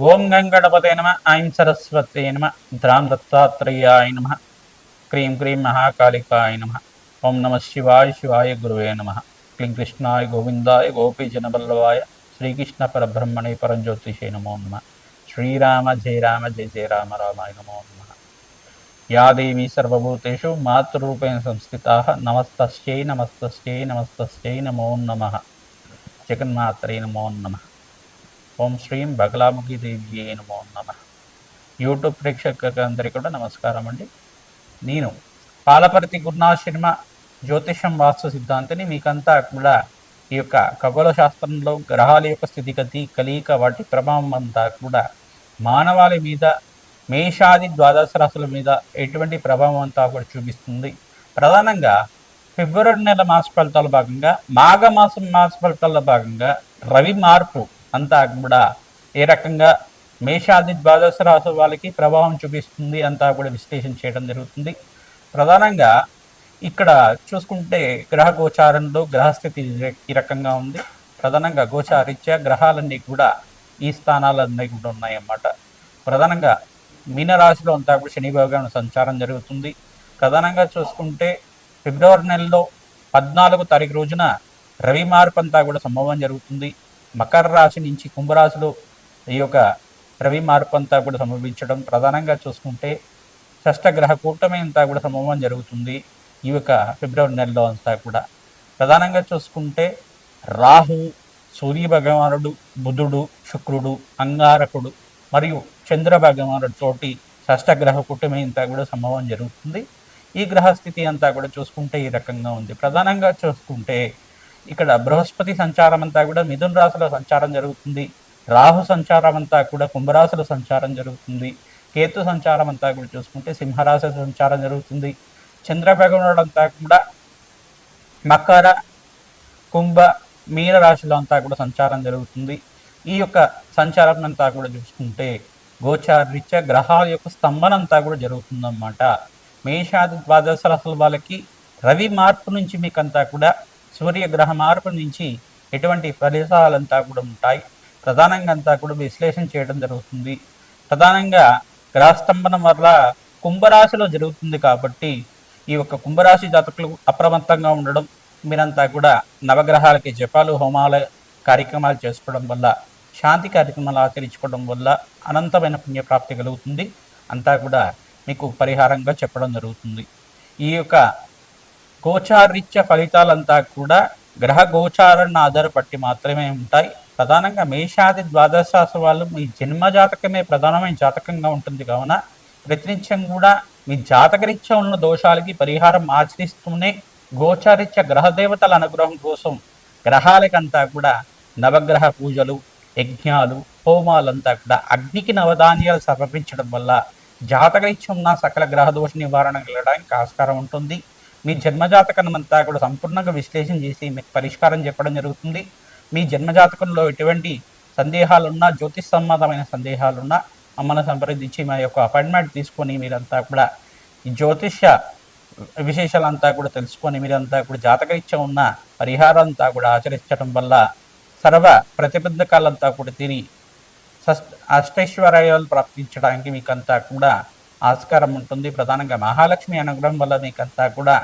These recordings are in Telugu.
ఓం గంగణపతే నమ ఐం సరస్వతే నమ ద్రాం దత్తాత్రేయాయ నమ క్రీం క్రీం మహాకాళికాయ నమ ఓం నమ శివాయ శివాయ గురువే నమ క్లీం కృష్ణాయ గోవిందాయ గోపీజనబల్లవాయ శ్రీకృష్ణ పరబ్రహ్మణే పరంజ్యోతిషే నమో నమ శ్రీరామ జయ రామ జయ జయ రామ రామాయ నమో నమ యా దేవీ సర్వభూతేషు మాతృరూపేణ సంస్థితాః నమస్తస్యై నమస్తస్యై నమస్తస్యై నమో నమః జగన్మాత్రే నమో నమః ఓం శ్రీం బగలాముఖి దేవి నమో నమ. యూట్యూబ్ ప్రేక్షకులందరికీ కూడా నమస్కారం అండి. నేను పాలపర్తి గురునాథ్ శర్మ జ్యోతిషం వాస్తు సిద్ధాంతిని. మీకంతా కూడా ఈ యొక్క ఖగోళ శాస్త్రంలో గ్రహాల యొక్క స్థితిగతి కలయిక వాటి ప్రభావం అంతా కూడా మానవాళి మీద మేషాది ద్వాదశ రాశుల మీద ఎటువంటి ప్రభావం అంతా కూడా చూపిస్తుంది. ప్రధానంగా ఫిబ్రవరి నెల మాస ఫలితాల భాగంగా మాఘమాసం మాస ఫలితాల భాగంగా రవి మార్పు అంతా కూడా ఏ రకంగా మేషాది ద్వాదశ రాశి వాళ్ళకి ప్రభావం చూపిస్తుంది అంతా కూడా విశ్లేషణ చేయడం జరుగుతుంది. ప్రధానంగా ఇక్కడ చూసుకుంటే గ్రహ గోచారంలో గ్రహస్థితి ఈ రకంగా ఉంది. ప్రధానంగా గోచారీత్యా గ్రహాలన్నీ కూడా ఈ స్థానాలన్నీ కూడా ఉన్నాయన్నమాట. ప్రధానంగా మీనరాశిలో అంతా కూడా శని భగవానుడి సంచారం జరుగుతుంది. ప్రధానంగా చూసుకుంటే ఫిబ్రవరి నెలలో 14వ తారీఖు రోజున రవి మార్పు అంతా కూడా సంభవం జరుగుతుంది. మకర రాశి నుంచి కుంభరాశిలో ఈ యొక్క రవి మార్పు అంతా కూడా సంభవించడం. ప్రధానంగా చూసుకుంటే షష్టగ్రహ కూటమి అంతా కూడా సంభవం జరుగుతుంది ఈ యొక్క ఫిబ్రవరి నెలలో అంతా కూడా. ప్రధానంగా చూసుకుంటే రాహు, సూర్య భగవానుడు, బుధుడు, శుక్రుడు, అంగారకుడు మరియు చంద్ర భగవానుడు తోటి షష్టగ్రహ కూటమి అంతా కూడా సంభవం జరుగుతుంది. ఈ గ్రహస్థితి అంతా కూడా చూసుకుంటే ఈ రకంగా ఉంది. ప్రధానంగా చూసుకుంటే ఇక్కడ బృహస్పతి సంచారం అంతా కూడా మిథున రాశిలో సంచారం జరుగుతుంది. రాహు సంచారం అంతా కూడా కుంభరాశిలో సంచారం జరుగుతుంది. కేతు సంచారం అంతా కూడా చూసుకుంటే సింహరాశి సంచారం జరుగుతుంది. చంద్రభగవానుడు అంతా కూడా మకర, కుంభ, మీన రాశిలో అంతా కూడా సంచారం జరుగుతుంది. ఈ యొక్క సంచారం అంతా కూడా చూసుకుంటే గోచారీత్యా గ్రహాల యొక్క స్తంభన అంతా కూడా జరుగుతుందన్నమాట. మేషాది ద్వాదశ రాశుల వాళ్ళకి రవి మార్పు నుంచి మీకంతా కూడా సూర్యగ్రహ మార్పు నుంచి ఎటువంటి ఫలితాలంతా కూడా ఉంటాయి. ప్రధానంగా అంతా కూడా విశ్లేషణ చేయడం జరుగుతుంది. ప్రధానంగా గ్రహస్తంభనం వల్ల కుంభరాశిలో జరుగుతుంది కాబట్టి ఈ యొక్క కుంభరాశి జాతకులు అప్రమత్తంగా ఉండడం, మీరంతా కూడా నవగ్రహాలకి జపాలు హోమాల కార్యక్రమాలు చేసుకోవడం వల్ల, శాంతి కార్యక్రమాలు ఆచరించుకోవడం వల్ల అనంతమైన పుణ్యప్రాప్తి కలుగుతుంది. అంతా కూడా మీకు పరిహారంగా చెప్పడం జరుగుతుంది. ఈ యొక్క గోచారీత్య ఫలితాలంతా కూడా గ్రహ గోచారాన్ని ఆధారపట్టి మాత్రమే ఉంటాయి. ప్రధానంగా మేషాది ద్వాదశ రాశి వాళ్ళు మీ జన్మ జాతకమే ప్రధానమైన జాతకంగా ఉంటుంది కావున ప్రతినిత్యం కూడా మీ జాతకరీత్యా ఉన్న దోషాలకి పరిహారం ఆచరిస్తూనే గోచారీత్య గ్రహదేవతల అనుగ్రహం కోసం గ్రహాలకంతా కూడా నవగ్రహ పూజలు, యజ్ఞాలు, హోమాలంతా కూడా అగ్నికి నవధాన్యాలు సమర్పించడం వల్ల జాతకరీత్యం ఉన్న సకల గ్రహ దోష నివారణ కలగడానికి ఆస్కారం ఉంటుంది. మీ జన్మజాతకం అంతా కూడా సంపూర్ణంగా విశ్లేషణ చేసి మీకు పరిష్కారం చెప్పడం జరుగుతుంది. మీ జన్మజాతకంలో ఎటువంటి సందేహాలున్నా, జ్యోతిష్ సంబంధమైన సందేహాలున్నా మమ్మల్ని సంప్రదించి మా యొక్క అపాయింట్మెంట్ తీసుకొని మీరంతా కూడా ఈ జ్యోతిష విశేషాలంతా కూడా తెలుసుకొని మీరంతా కూడా జాతకరీత్యా ఉన్న పరిహారం అంతా కూడా ఆచరించడం వల్ల సర్వ ప్రతిబంధకాలంతా కూడా తిని అష్టైశ్వర్యాలు ప్రాప్తించడానికి మీకంతా కూడా ఆస్కారం ఉంటుంది. ప్రధానంగా మహాలక్ష్మి అనుగ్రహం వల్ల మీకంతా కూడా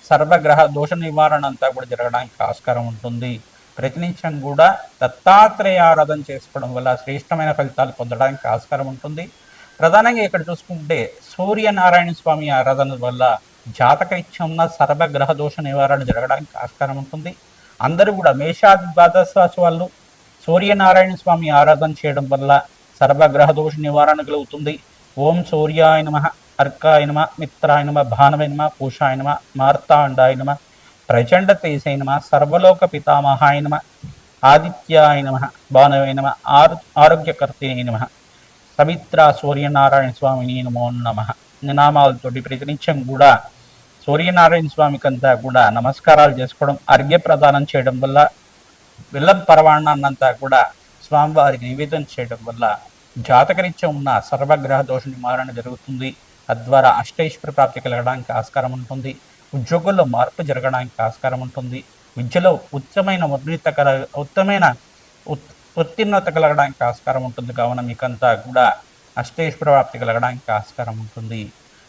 సర్వగ్రహ దోష నివారణ అంతా కూడా జరగడానికి ఆస్కారం ఉంటుంది. ప్రతినిత్యం కూడా దత్తాత్రేయ ఆరాధన చేసుకోవడం వల్ల శ్రేష్టమైన ఫలితాలు పొందడానికి ఆస్కారం ఉంటుంది. ప్రధానంగా ఇక్కడ చూసుకుంటే సూర్యనారాయణ స్వామి ఆరాధన వల్ల జాతకరీత్యం ఉన్న సర్వగ్రహ దోష నివారణ జరగడానికి ఆస్కారం ఉంటుంది. అందరూ కూడా మేషాది ద్వాదశ రాశి వాళ్ళు సూర్యనారాయణ స్వామి ఆరాధన చేయడం వల్ల సర్వగ్రహ దోష నివారణ కలుగుతుంది. ఓం సూర్యాయ నమ, అర్కాయ నమ, మిత్రాయ నమ, భానవే నమ, పూషాయ నమ, మార్తాండాయ నమ, ప్రచండ తేజాయ నమ, సర్వలోక పితామహాయ నమ, ఆదిత్యాయ నమ, భానవే నమ, ఆరోగ్యకర్తయ నమ, సవిత్ర సూర్యనారాయణ స్వామిని నమో నమ నామాలతోటి ప్రతినిత్యం కూడా సూర్యనారాయణ స్వామికి అంతా కూడా నమస్కారాలు చేసుకోవడం, అర్ఘ్య ప్రదానం చేయడం వల్ల, విల్లం పరవాణాన్నంతా కూడా స్వామివారికి నివేదన చేయడం వల్ల జాతకరీత్యం ఉన్న సర్వగ్రహ దోష నివారణ జరుగుతుంది. తద్వారా అష్టైశ్వర్య ప్రాప్తి కలగడానికి ఆస్కారం ఉంటుంది. ఉద్యోగుల్లో మార్పు జరగడానికి ఆస్కారం ఉంటుంది. విద్యలో ఉత్తమైన ఉత్తీర్ణత కలగడానికి ఆస్కారం ఉంటుంది. కావున మీకంతా కూడా అష్టైశ్వర ప్రాప్తి కలగడానికి ఆస్కారం ఉంటుంది.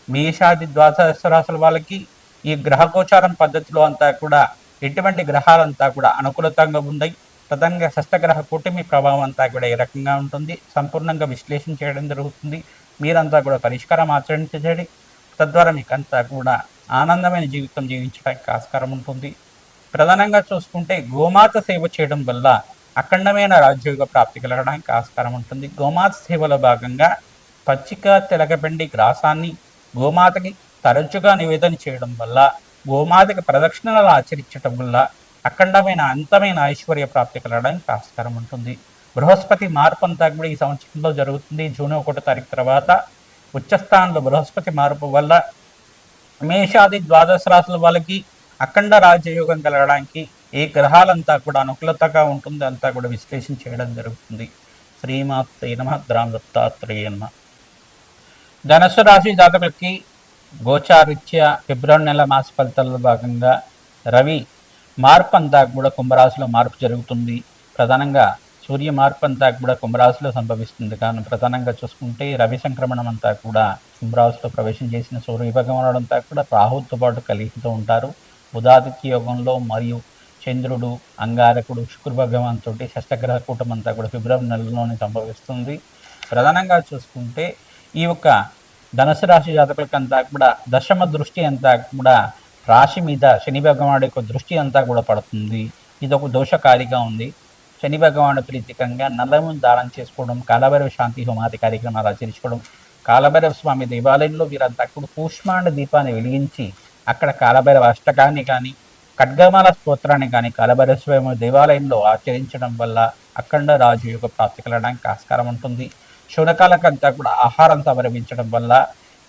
మేషాది ద్వాదశ రాశుల వాళ్ళకి ఈ గ్రహగోచారం పద్ధతిలో అంతా కూడా ఎటువంటి గ్రహాలంతా కూడా అనుకూలతంగా ఉన్నాయి. ప్రధానంగా షష్టగ్రహ కూటమి ప్రభావం అంతా కూడా ఏ రకంగా ఉంటుంది సంపూర్ణంగా విశ్లేషణ చేయడం జరుగుతుంది. మీరంతా కూడా పరిష్కారం ఆచరించండి. తద్వారా మీకంతా కూడా ఆనందమైన జీవితం జీవించడానికి ఆస్కారం ఉంటుంది. ప్రధానంగా చూసుకుంటే గోమాత సేవ చేయడం వల్ల అఖండమైన రాజ్యోగ ప్రాప్తి కలగడానికి ఆస్కారం ఉంటుంది. గోమాత సేవలో భాగంగా పచ్చిక తెలగపిండి గ్రాసాన్ని గోమాతకి తరచుగా నివేదన చేయడం వల్ల, గోమాతకి ప్రదక్షిణలు ఆచరించడం వల్ల అఖండమైన అంతమైన ఐశ్వర్య ప్రాప్తి కలగడానికి ఆస్కారం ఉంటుంది. బృహస్పతి మార్పు అంతా కూడా ఈ సంవత్సరంలో జరుగుతుంది. జూన్ 1 తారీఖు తర్వాత ఉచ్చస్థానంలో బృహస్పతి మార్పు వల్ల మేషాది ద్వాదశ రాశుల వాళ్ళకి అఖండ రాజయోగం కలగడానికి ఏ గ్రహాలంతా కూడా అనుకూలతగా ఉంటుంది అంతా కూడా విశ్లేషణ చేయడం జరుగుతుంది. శ్రీమాత్రే నమః. గ్రామ దత్తాత్రేయ నమః. ధనుసు రాశి జాతకులకి గోచారీత్యా ఫిబ్రవరి నెల మాస ఫలితాల్లో భాగంగా రవి మార్పు అంతా కూడా కుంభరాశిలో మార్పు జరుగుతుంది. ప్రధానంగా సూర్య మార్పు అంతా కూడా కుంభరాశిలో సంభవిస్తుంది. కానీ ప్రధానంగా చూసుకుంటే రవి సంక్రమణం అంతా కూడా కుంభరాశిలో ప్రవేశం చేసిన సూర్య భగవానుడు అంతా కూడా రాహుతో పాటు కలిగితూ ఉంటారు. బుధాదిత్య యోగంలో మరియు చంద్రుడు, అంగారకుడు, శుక్ర భగవాన్ తోటి షష్టగ్రహ కూటం అంతా కూడా ఫిబ్రవరి నెలలోనే సంభవిస్తుంది. ప్రధానంగా చూసుకుంటే ఈ యొక్క ధనుసు రాశి జాతకులకంతా కూడా దశమ దృష్టి అంతా కూడా రాశి మీద శని భగవానుడి యొక్క దృష్టి అంతా కూడా పడుతుంది. ఇది ఒక దోషకారిగా ఉంది. శని భగవాను ప్రీతికంగా నల్లమును దానం చేసుకోవడం, కాలభైరవ శాంతి హోమాది కార్యక్రమాలు ఆచరించుకోవడం, కాలభైరవ స్వామి దేవాలయంలో వీరంతా కూడా కూష్మాండ దీపాన్ని వెలిగించి అక్కడ కాలభైరవ అష్టకాన్ని కానీ ఖడ్గమాల స్తోత్రాన్ని కానీ కాలభైరవ స్వామి దేవాలయంలో ఆచరించడం వల్ల అఖండ రాజయోగ ప్రాప్తి కలగడానికి ఆస్కారం ఉంటుంది. శునకాలకంతా కూడా ఆహారం సమర్పించడం వల్ల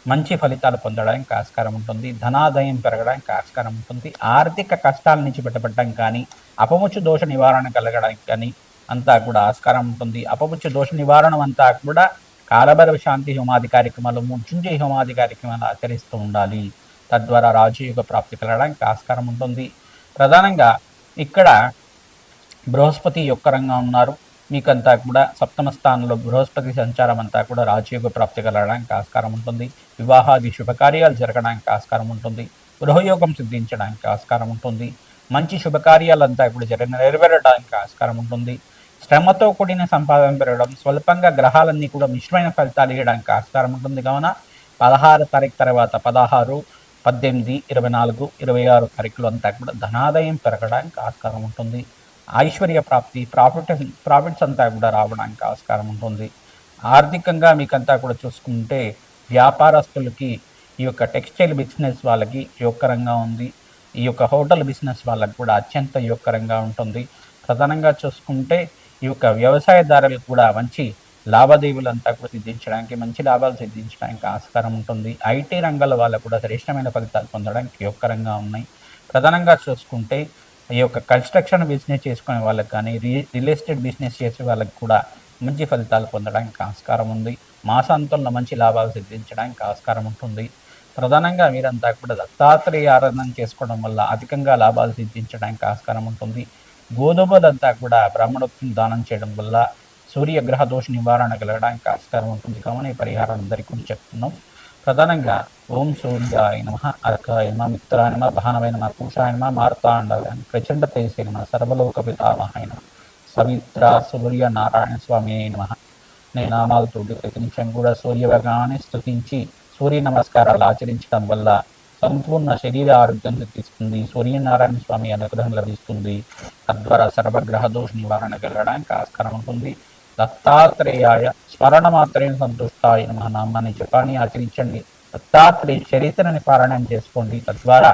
మంచి ఫలితాలు పొందడానికి ఆస్కారం ఉంటుంది. ధనాదాయం పెరగడానికి ఆస్కారం ఉంటుంది. ఆర్థిక కష్టాల నుంచి బయటపడడం కానీ అపముచ్చు దోష నివారణ కలగడానికి కానీ అంతా కూడా ఆస్కారం ఉంటుంది. అపముచ్చు దోష నివారణ అంతా కూడా కాలభైరవ శాంతి హోమాది కార్యక్రమాలు, మృత్యుంజయ హోమాది కార్యక్రమాలు ఆచరిస్తూ ఉండాలి. తద్వారా రాజయోగ ప్రాప్తి కలగడానికి ఆస్కారం ఉంటుంది. ప్రధానంగా ఇక్కడ బృహస్పతి యొక్కరంగా ఉన్నారు. మీకంతా కూడా సప్తమ స్థానంలో బృహస్పతి సంచారం అంతా కూడా రాజయోగ ప్రాప్తి కలగడానికి ఆస్కారం ఉంటుంది. వివాహాది శుభకార్యాలు జరగడానికి ఆస్కారం ఉంటుంది. గృహయోగం సిద్ధించడానికి ఆస్కారం ఉంటుంది. మంచి శుభకార్యాలంతా కూడా నెరవేరడానికి ఆస్కారం ఉంటుంది. శ్రమతో కూడిన సంపాదన పెరగడం, స్వల్పంగా గ్రహాలన్నీ కూడా మిశ్రమైన ఫలితాలు ఇవ్వడానికి ఆస్కారం ఉంటుంది. కావున 16 తారీఖు తర్వాత 16, 18, 24, 26 తారీఖులు అంతా కూడా ధనాదాయం పెరగడానికి ఆస్కారం ఉంటుంది. ఐశ్వర్య ప్రాప్తి, ప్రాఫిట్స్ అంతా కూడా రావడానికి ఆస్కారం ఉంటుంది. ఆర్థికంగా మీకంతా కూడా చూసుకుంటే వ్యాపారస్తులకి, ఈ యొక్క టెక్స్టైల్ బిజినెస్ వాళ్ళకి యోగకరంగా ఉంది. ఈ యొక్క హోటల్ బిజినెస్ వాళ్ళకి కూడా అత్యంత యోగకరంగా ఉంటుంది. ప్రధానంగా చూసుకుంటే ఈ యొక్క వ్యవసాయదారులకు కూడా మంచి లావాదేవీలంతా కూడా సిద్ధించడానికి, మంచి లాభాలు సిద్ధించడానికి ఆస్కారం ఉంటుంది. ఐటీ రంగాల వాళ్ళకు కూడా శ్రేష్టమైన ఫలితాలు పొందడానికి యోగకరంగా ఉన్నాయి. ప్రధానంగా చూసుకుంటే ఈ యొక్క కన్స్ట్రక్షన్ బిజినెస్ చేసుకునే వాళ్ళకి కానీ, రియల్ ఎస్టేట్ బిజినెస్ చేసే వాళ్ళకి కూడా మంచి ఫలితాలు పొందడానికి ఆస్కారం ఉంది. మాసాంతంలో మంచి లాభాలు సిద్ధించడానికి ఆస్కారం ఉంటుంది. ప్రధానంగా మీరంతా కూడా దత్తాత్రేయ ఆరాధన చేసుకోవడం వల్ల అధికంగా లాభాలు సిద్ధించడానికి ఆస్కారం ఉంటుంది. గోధుమలంతా కూడా బ్రాహ్మణోక్తిని దానం చేయడం వల్ల సూర్యగ్రహ దోష నివారణ కలగడానికి ఆస్కారం ఉంటుంది. కావున ఈ పరిహారం అందరికీ కూడా చెప్తున్నాం. ప్రధానంగా ఓం సూర్యాయ నమః, అర్కాయ నమః, మిత్రాయ నమః, భానవే నమః, పూషాయ నమః, మార్తాండాయ నమః, ప్రచండ తేజసే నమః, సర్వలోక పితామహాయ నమః, సవిత్ర సూర్య నారాయణ స్వామి నమః. నేను నామాలతో ప్రతి నిమిషం కూడా సూర్య భగవాన్ని స్తుతించి సూర్య నమస్కారాలు ఆచరించడం వల్ల సంపూర్ణ శరీర ఆరోగ్యం సిద్ధిస్తుంది. సూర్యనారాయణ స్వామి అనుగ్రహం లభిస్తుంది. తద్వారా సర్వగ్రహ దోష నివారణ కలగడానికి ఆస్కారం ఉంటుంది. దత్తాత్రేయాయ స్మరణ మాత్రమే సంతుష్టాయ నమః నామాన్ని జపాన్ని ఆచరించండి. దత్తాత్రేయ చరిత్రని పారాయణం చేసుకోండి. తద్వారా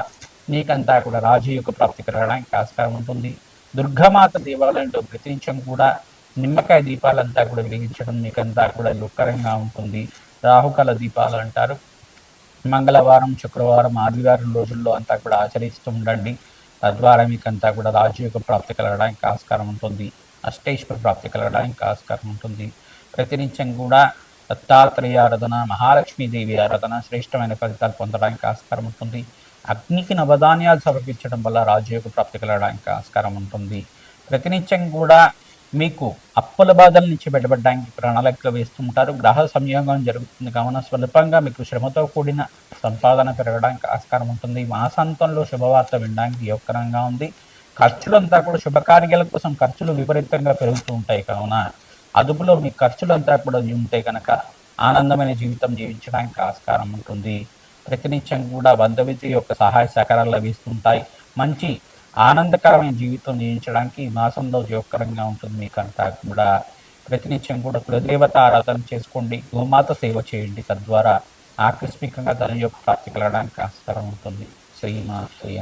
మీకంతా కూడా రాజయోగ ప్రాప్తి కలగడానికి ఆస్కారం ఉంటుంది. దుర్గామాత దేవాలయంలో ప్రతినిత్యం కూడా నిమ్మకాయ దీపాలంతా కూడా వెలిగించడం మీకంతా కూడా దుఃఖరంగా ఉంటుంది. రాహుకాల దీపాలు అంటారు. మంగళవారం, శుక్రవారం, ఆదివారం రోజుల్లో అంతా కూడా ఆచరిస్తూ ఉండండి. తద్వారా మీకంతా కూడా రాజయోగ ప్రాప్తి కలగడానికి ఆస్కారం ఉంటుంది. అష్టైశ్వర ప్రాప్తి కలగడానికి ఆస్కారం ఉంటుంది. ప్రతినిత్యం కూడా దత్తాత్రేయ ఆరాధన, మహాలక్ష్మీదేవి ఆరాధన శ్రేష్టమైన ఫలితాలు పొందడానికి ఆస్కారం ఉంటుంది. అగ్నికి నవధాన్యాలు సమర్పించడం వల్ల రాజయోగ ప్రాప్తి కలగడానికి ఆస్కారం ఉంటుంది. ప్రతినిత్యం కూడా మీకు అప్పుల బాధల నుంచి బయటపడడానికి ప్రణాళికలు వేస్తుంటారు. గ్రహ సంయోగం జరుగుతుంది కావున స్వల్పంగా మీకు శ్రమతో కూడిన సంపాదన పెరగడానికి ఆస్కారం ఉంటుంది. మాసాంతంలో శుభవార్త వినడానికి యోగకరంగా ఉంది. ఖర్చులంతా కూడా శుభకార్యాల కోసం ఖర్చులు విపరీతంగా పెరుగుతూ ఉంటాయి కావున అదుపులో మీ ఖర్చులంతా కూడా ఉంటే కనుక ఆనందమైన జీవితం జీవించడానికి ఆస్కారం ఉంటుంది. ప్రతినిత్యం కూడా బంధుమిత్రుల యొక్క సహాయ సహకారాలు లభిస్తుంటాయి. మంచి ఆనందకరమైన జీవితం జీవించడానికి ఈ మాసంలో ఉపయోగకరంగా ఉంటుంది. మీకంతా కూడా ప్రతినిత్యం కూడా కులదేవత ఆరాధన చేసుకోండి, గోమాత సేవ చేయండి. తద్వారా ఆకస్మికంగా ధన యొక్క ప్రాప్తి కలగడానికి ఆస్కారం ఉంటుంది. శ్రీమా శ్రీ